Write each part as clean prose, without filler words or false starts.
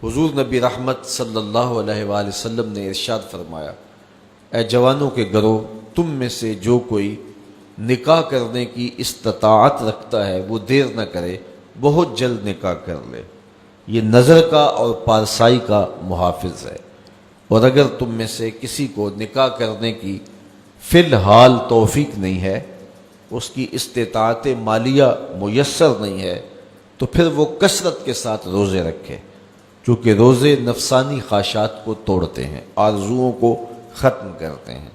حضور نبی رحمت صلی اللہ علیہ وآلہ وسلم نے ارشاد فرمایا، اے جوانوں کے گروہ، تم میں سے جو کوئی نکاح کرنے کی استطاعت رکھتا ہے وہ دیر نہ کرے، بہت جلد نکاح کر لے، یہ نظر کا اور پارسائی کا محافظ ہے۔ اور اگر تم میں سے کسی کو نکاح کرنے کی فی الحال توفیق نہیں ہے، اس کی استطاعت مالیہ میسر نہیں ہے، تو پھر وہ کثرت کے ساتھ روزے رکھے، کیونکہ روزے نفسانی خواہشات کو توڑتے ہیں، آرزوؤں کو ختم کرتے ہیں۔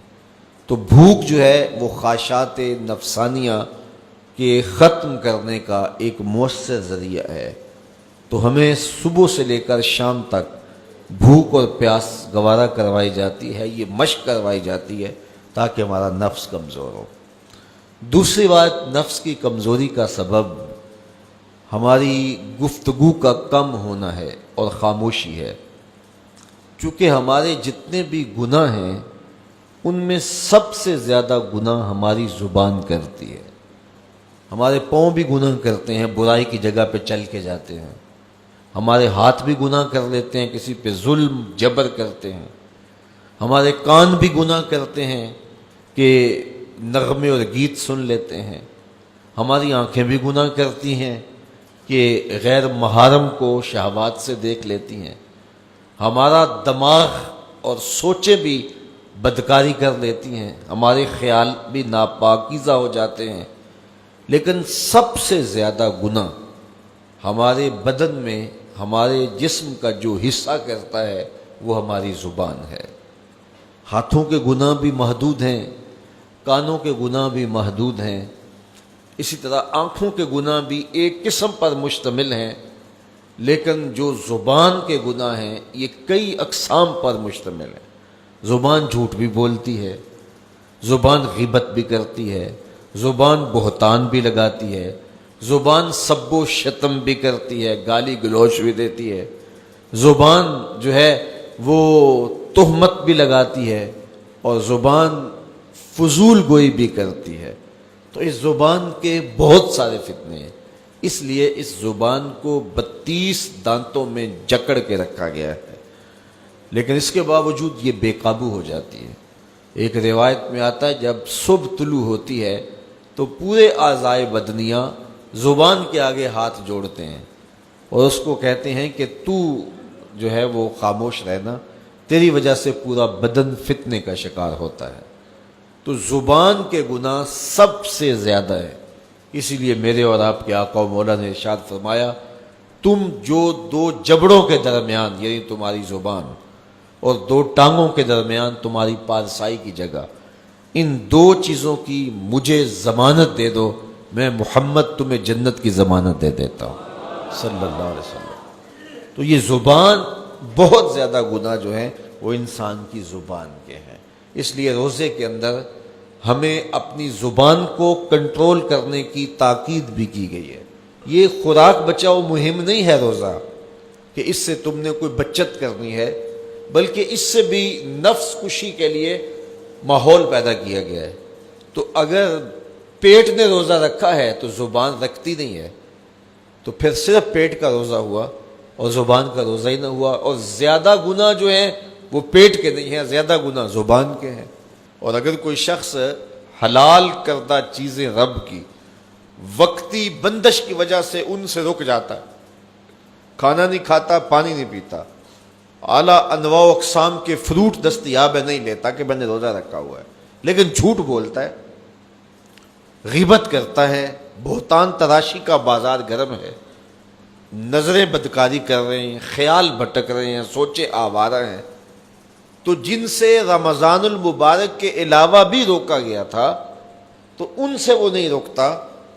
تو بھوک جو ہے وہ خواہشات نفسانیہ کے ختم کرنے کا ایک مؤثر ذریعہ ہے۔ تو ہمیں صبح سے لے کر شام تک بھوک اور پیاس گوارا کروائی جاتی ہے، یہ مشق کروائی جاتی ہے تاکہ ہمارا نفس کمزور ہو۔ دوسری بات، نفس کی کمزوری کا سبب ہماری گفتگو کا کم ہونا ہے اور خاموشی ہے، چونکہ ہمارے جتنے بھی گناہ ہیں ان میں سب سے زیادہ گناہ ہماری زبان کرتی ہے۔ ہمارے پاؤں بھی گناہ کرتے ہیں، برائی کی جگہ پہ چل کے جاتے ہیں، ہمارے ہاتھ بھی گناہ کر لیتے ہیں، کسی پہ ظلم جبر کرتے ہیں، ہمارے کان بھی گناہ کرتے ہیں کہ نغمے اور گیت سن لیتے ہیں، ہماری آنکھیں بھی گناہ کرتی ہیں کہ غیر محرم کو شہوات سے دیکھ لیتی ہیں، ہمارا دماغ اور سوچیں بھی بدکاری کر لیتی ہیں، ہمارے خیال بھی ناپاکیزہ ہو جاتے ہیں۔ لیکن سب سے زیادہ گناہ ہمارے بدن میں ہمارے جسم کا جو حصہ کرتا ہے وہ ہماری زبان ہے۔ ہاتھوں کے گناہ بھی محدود ہیں، کانوں کے گناہ بھی محدود ہیں، اسی طرح آنکھوں کے گناہ بھی ایک قسم پر مشتمل ہیں، لیکن جو زبان کے گناہ ہیں یہ کئی اقسام پر مشتمل ہیں۔ زبان جھوٹ بھی بولتی ہے، زبان غیبت بھی کرتی ہے، زبان بہتان بھی لگاتی ہے، زبان سب و شتم بھی کرتی ہے، گالی گلوچ بھی دیتی ہے، زبان جو ہے وہ تہمت بھی لگاتی ہے، اور زبان فضول گوئی بھی کرتی ہے۔ تو اس زبان کے بہت سارے فتنے ہیں، اس لیے اس زبان کو 32 دانتوں میں جکڑ کے رکھا گیا ہے، لیکن اس کے باوجود یہ بے قابو ہو جاتی ہے۔ ایک روایت میں آتا ہے جب صبح طلوع ہوتی ہے تو پورے اعضائے بدنیہ زبان کے آگے ہاتھ جوڑتے ہیں اور اس کو کہتے ہیں کہ تو جو ہے وہ خاموش رہنا، تیری وجہ سے پورا بدن فتنے کا شکار ہوتا ہے۔ تو زبان کے گناہ سب سے زیادہ ہے، اسی لیے میرے اور آپ کے آقا و مولا نے ارشاد فرمایا، تم جو 2 جبڑوں کے درمیان یعنی تمہاری زبان اور 2 ٹانگوں کے درمیان تمہاری پارسائی کی جگہ، ان 2 چیزوں کی مجھے ضمانت دے دو، میں محمد تمہیں جنت کی ضمانت دے دیتا ہوں صلی اللہ علیہ وسلم۔ تو یہ زبان بہت زیادہ گناہ جو ہیں وہ انسان کی زبان کے ہیں، اس لیے روزے کے اندر ہمیں اپنی زبان کو کنٹرول کرنے کی تاکید بھی کی گئی ہے۔ یہ خوراک بچاؤ مہم نہیں ہے روزہ کہ اس سے تم نے کوئی بچت کرنی ہے، بلکہ اس سے بھی نفس کشی کے لیے ماحول پیدا کیا گیا ہے۔ تو اگر پیٹ نے روزہ رکھا ہے تو زبان رکھتی نہیں ہے، تو پھر صرف پیٹ کا روزہ ہوا اور زبان کا روزہ ہی نہ ہوا، اور زیادہ گناہ جو ہیں وہ پیٹ کے نہیں ہیں، زیادہ گناہ زبان کے ہیں۔ اور اگر کوئی شخص حلال کردہ چیزیں رب کی وقتی بندش کی وجہ سے ان سے رک جاتا ہے، کھانا نہیں کھاتا، پانی نہیں پیتا، اعلیٰ انواع و اقسام کے فروٹ دستیاب ہے نہیں لیتا کہ میں نے روزہ رکھا ہوا ہے، لیکن جھوٹ بولتا ہے، غیبت کرتا ہے، بہتان تراشی کا بازار گرم ہے، نظریں بدکاری کر رہے ہیں، خیال بھٹک رہے ہیں، سوچیں آوارہ ہیں، تو جن سے رمضان المبارک کے علاوہ بھی روکا گیا تھا تو ان سے وہ نہیں روکتا،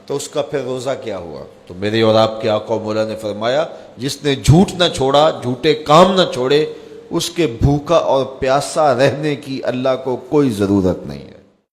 تو اس کا پھر روزہ کیا ہوا؟ تو میرے اور آپ کے آقا و مولا نے فرمایا، جس نے جھوٹ نہ چھوڑا، جھوٹے کام نہ چھوڑے، اس کے بھوکا اور پیاسا رہنے کی اللہ کو کوئی ضرورت نہیں ہے۔